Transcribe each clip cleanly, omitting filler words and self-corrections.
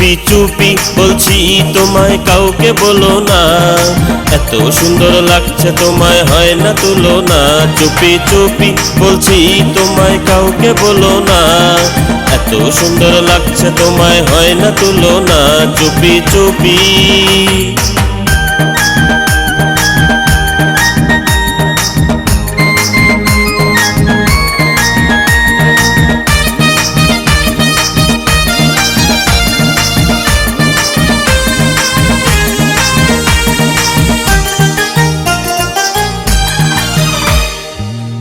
চুপি চুপি বলছি তোমায় কাউকে বলো না, এত সুন্দর লাগছে তোমায় হয় না তুলনা। চুপি চুপি বলছি তোমায় কাউকে বলো না, এত সুন্দর লাগছে তোমায় হয় না তুলনা। চুপি চুপি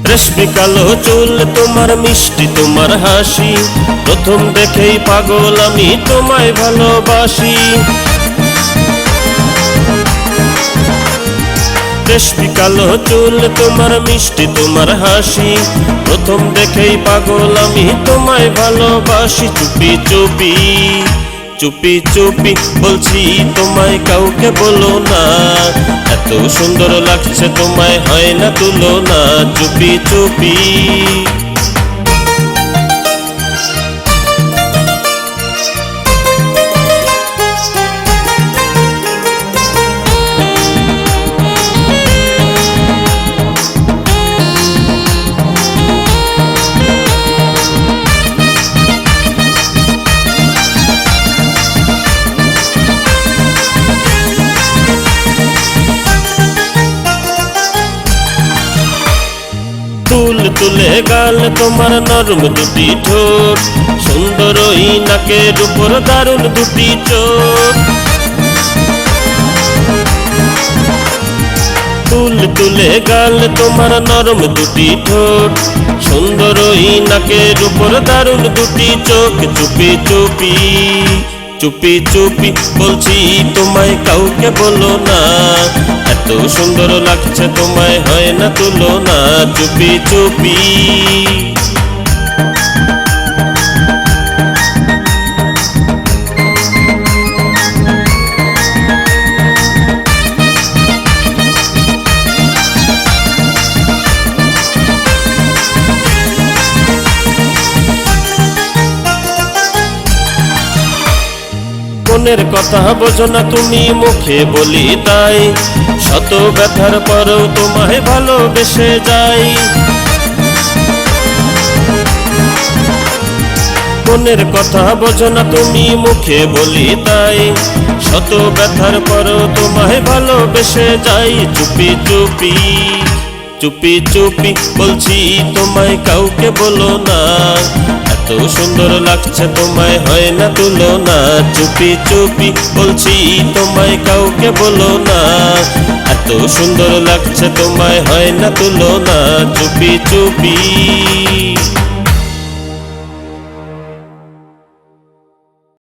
রেশমি কালো চুল তোমার, মিষ্টি তোমার হাসি, প্রথম দেখেই পাগল আমি তোমায় ভালোবাসি। রেশমি কালো চুল তোমার, মিষ্টি তোমার হাসি, প্রথম দেখেই পাগল আমি তোমায় ভালোবাসি। চুপি চুপি চুপি চুপি বলছি তোমায় কাউকে বলো না, এত সুন্দর লাগছে তোমায় হয় না তুলনা। চুপি চুপি তুল তুলে গাল তোমার, নরম দুটি ঠোঁট, সুন্দর ওই নাকের উপর দারুণ দুটি চোখ। তুল তুলে গাল তোমার, নরম দুটি ঠোঁট, সুন্দর ওই নাকের উপর দারুণ দুটি চোখ। চুপি চুপি চুপি চুপি বলছি তোমায় কাউকে বলো না, এত সুন্দর লাগছে তোমায় হয় না তুলনা। চুপি চুপি মনের কথা বোঝো না তুমি, মুখে বলি তাই, শত ব্যথার পরেও তোমায় ভালোবেসে যাই। মনের কথা বোঝো না তুমি, মুখে বলি তাই, শত ব্যথার পরেও তোমায় ভালোবেসে যাই। চুপি চুপি চুপি চুপি বলছি তোমায় কাউকে বলো না, এত সুন্দর লাগছে তোমায় হয় না তুলনা। চুপি চুপি বলছি তোমায় কাউকে বলো না, এত সুন্দর লাগছে তোমায় হয় না তুলনা। চুপি চুপি